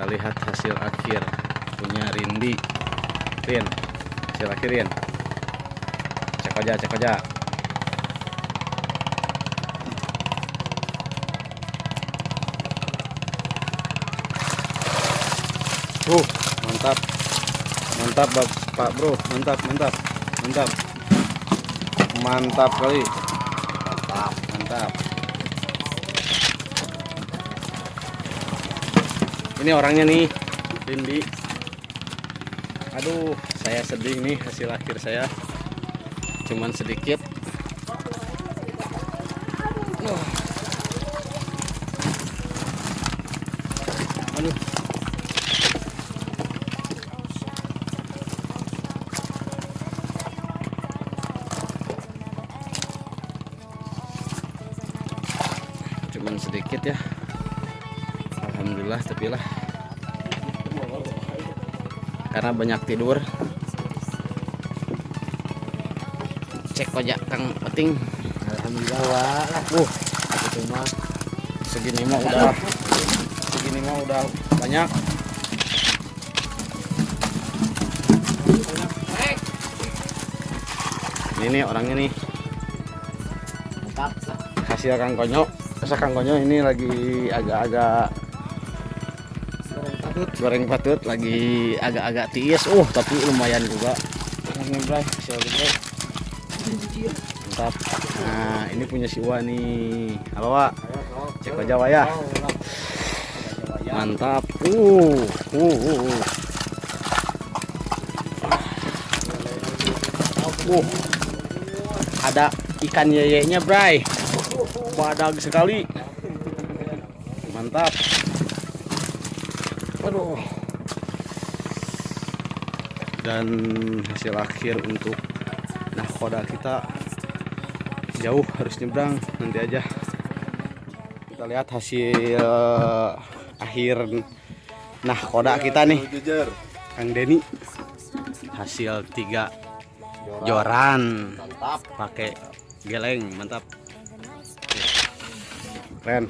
Kita lihat hasil akhir punya Rindi. Rin, hasil akhir Rin. Cek aja, cek aja. Mantap. Mantap Pak Bro, mantap, mantap. Mantap. Mantap kali. Mantap, mantap. Ini orangnya nih, Rindi. Aduh, saya sedih nih hasil akhir saya. Cuman sedikit. Aduh. Cuman sedikit ya. Alhamdulillah, tapi lah karena banyak tidur. Cek aja Kang Peting. Alhamdulillah lah. Cuma segini mah udah banyak. Ini orangnya nih. Hasil Kang Konyo. Masa Kang Konyo ini lagi agak-agak goreng patut, lagi agak-agak tiis. Tapi lumayan juga. Ini bray, hasil gede. Mantap. Nah, ini punya si Wa nih. Halo Wa. Cek aja Wa ya. Mantap. Ada ikan yeyenya, bray. Badag sekali. Mantap. Aduh. Dan hasil akhir untuk nahkoda kita jauh, harus nyebrang. Nanti aja kita lihat hasil akhir nahkoda kita nih, Kang Denny. Hasil 3 joran pakai geleng, mantap. Keren.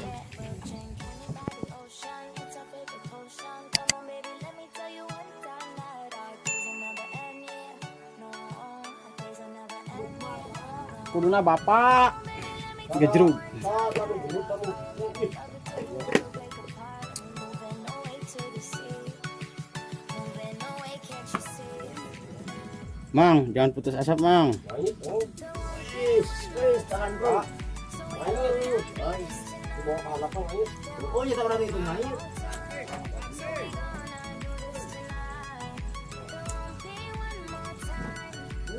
Kuduna bapak 3 jeruk. Mang, jangan putus asa, Mang. tahan bro. Oh iya, orang itu naik.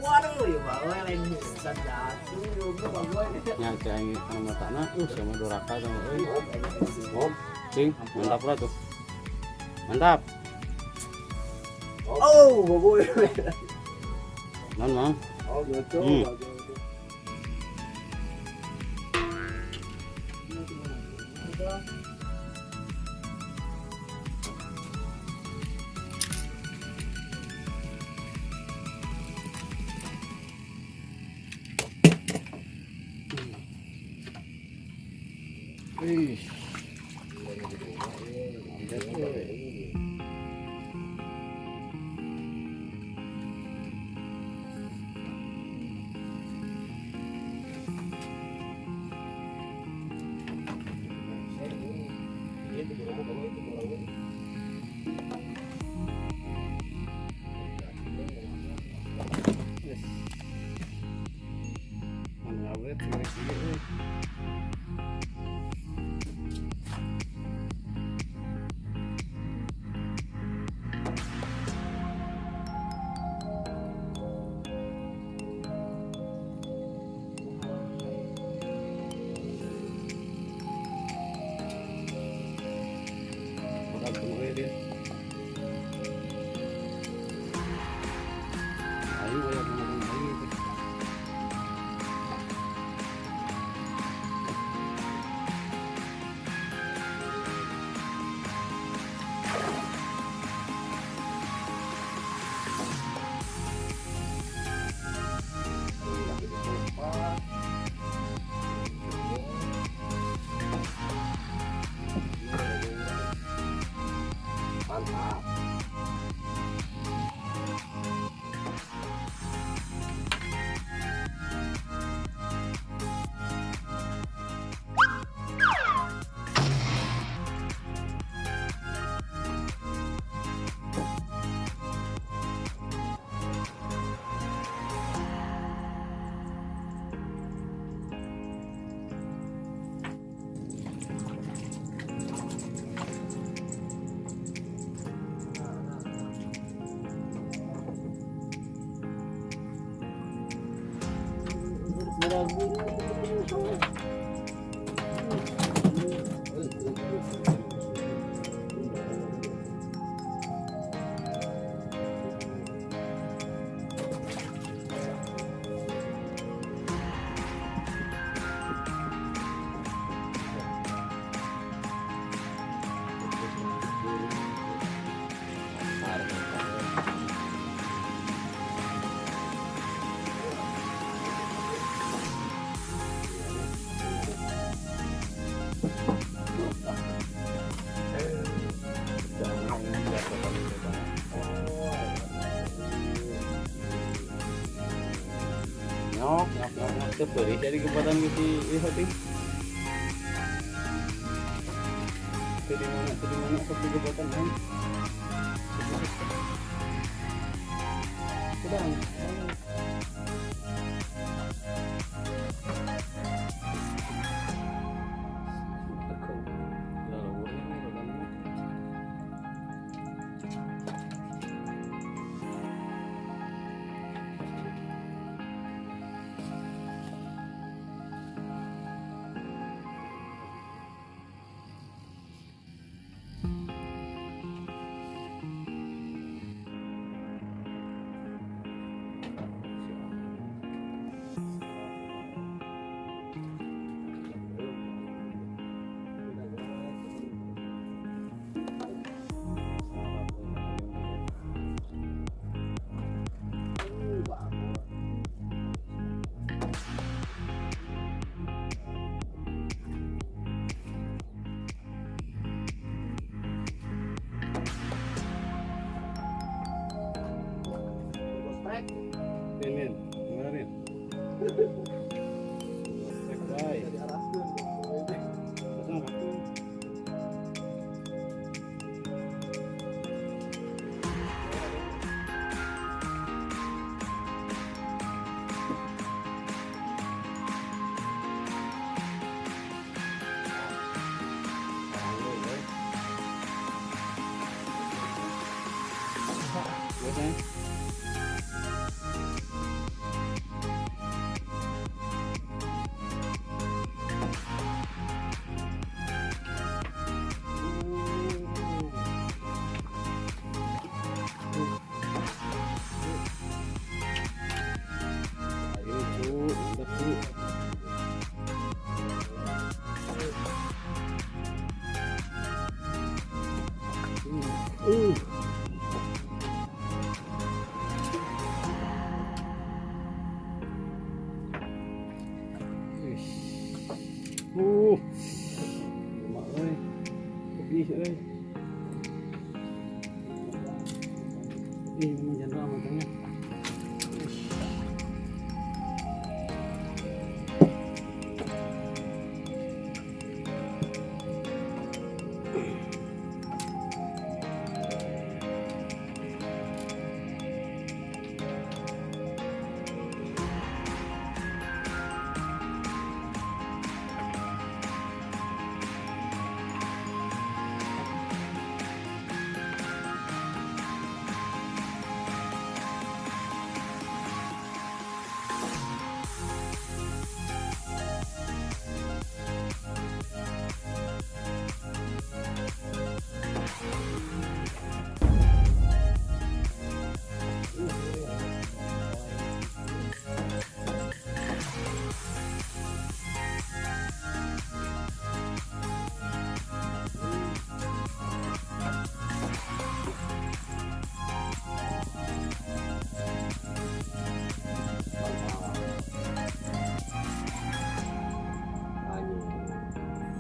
Waduh, ya bawa lain dan jatuh, juga bawa. Ya, kayak ini sama tanah, sama doraka sama sing, mantap lah tuh. Mantap. Oh, bawa. Mang. Oh, gitu. Mantap. Nyok seperti jadi kebatan gitu hati. Jadi mana seperti kebatan kan? Sedang. Ini, kemarin. Baik. Mak ơi, đi ơi, đi mình dần ra một cái nha.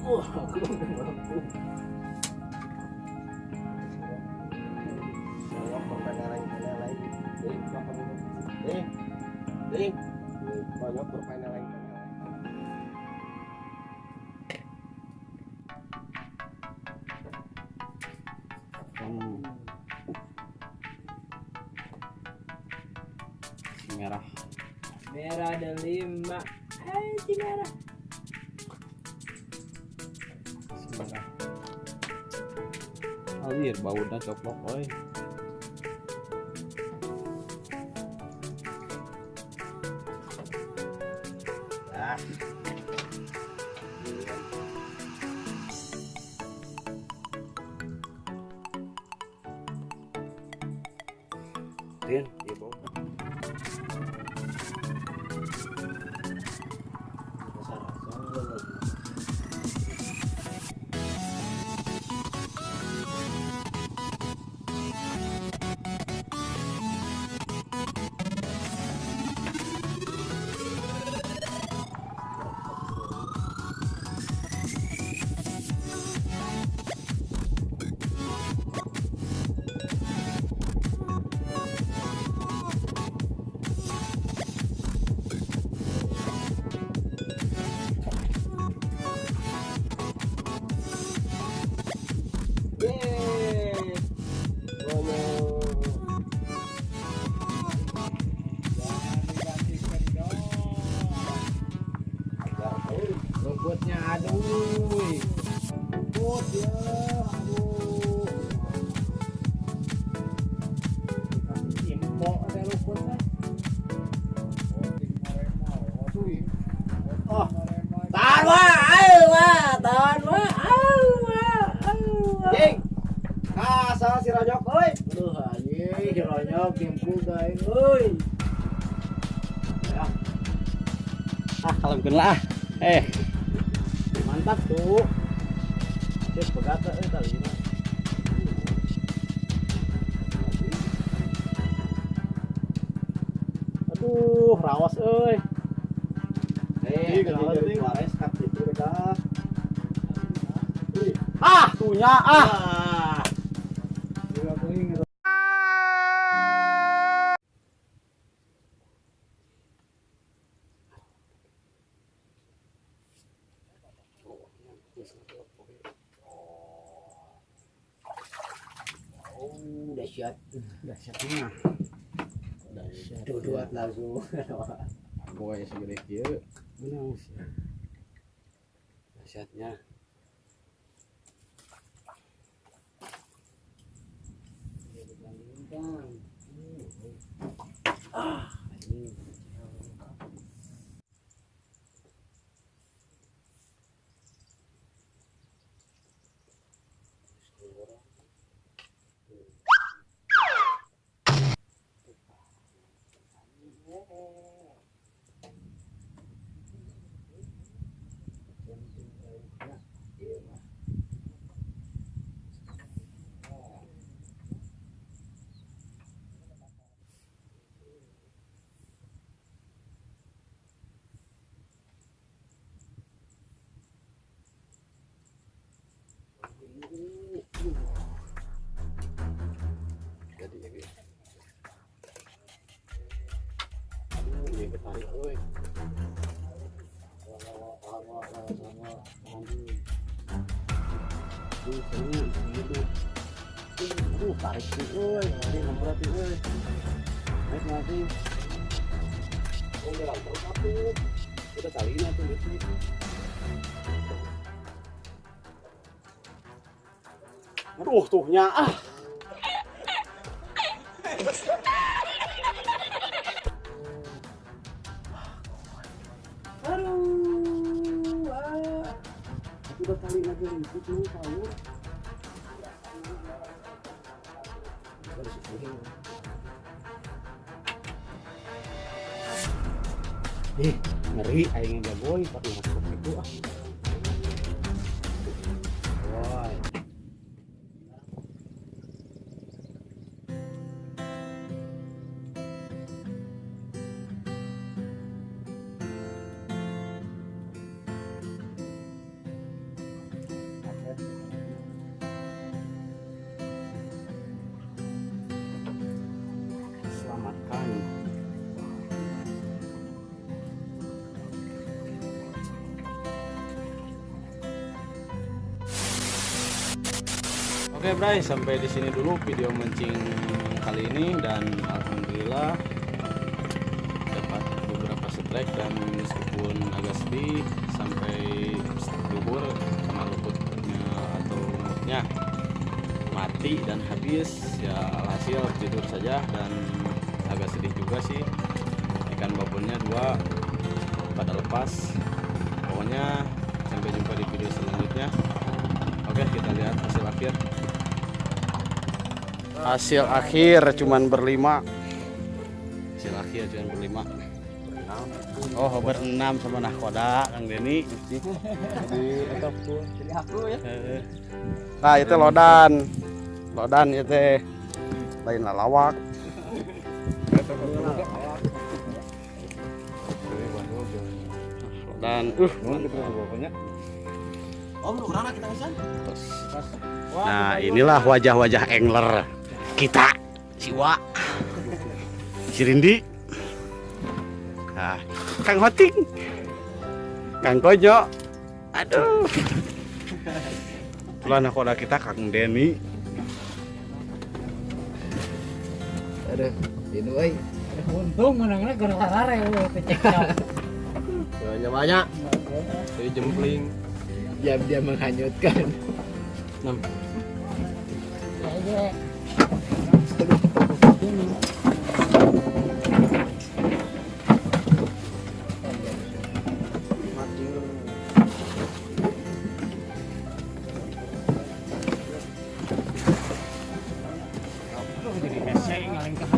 Wah, aku udah mampu. Nih, banyak permainan lain. Si merah. Merah ada 5. Hai, si merah. Si merah. Alir baunya coplok oi. Ah. Rian, dia bawa. Yeay. Rumputnya aduh. Rumput ya, aduh. Dikasih info ada rumputnya. Oh, tahan wah, ayo wah, tahan wah, ayo wah, ayo wah. Jing. Asal si Rojok euy. Aduh anjing, ronyok timpul guys, euy. Ya, Kalau lah. mantap tuh. Cek begata tadi mah. Aduh, rawas euy. Kenapa sih? Suarez kat itu dah. Tuhnya Ah. Oh, dahsyat. dahsyatnya. Dua langsung. Boy segede kieu. Menang sih. Dahsyatnya. Jadi ini. Ini ketarik euy. Tarik sih euy. Ini nomor berarti euy. Naik nanti. Oh, jalan terus atuh. Udah kali ini atuh listrik. Aduh, tuhnya Aduh. Udah kali lagi listrik lu tahu. ngeri aing jagoy pas masuk itu Woi. Selamatkan Oke Bray, sampai di sini dulu video mancing kali ini, dan alhamdulillah dapat beberapa strike, dan meskipun agak sedih sampai gugur sama luputnya atau lumutnya mati dan habis, ya alhasil tidur saja, dan agak sedih juga sih. Ikan babonnya 2 pada lepas. Pokoknya sampai jumpa di video selanjutnya. Oke, kita lihat hasil akhir. Hasil akhir cuman berlima. Hasil akhir cuman berlima. Oh, berenam sama nahkoda Kang Deni. Jadi aku ya. Nah, itu lodan. Lodan itu lain lalawak. Dan nah, inilah wajah-wajah angler kita, Siwa, si Rindi, nah, Kang Hoting, Kang Kojo, aduh, itulah nakoda kita Kang Deni. Aduh, ini euy. Untung menangnya gara-gara cekcok. Banyak. Jadi jempling. Dia menghanyutkan. Jadi hese ngalengkah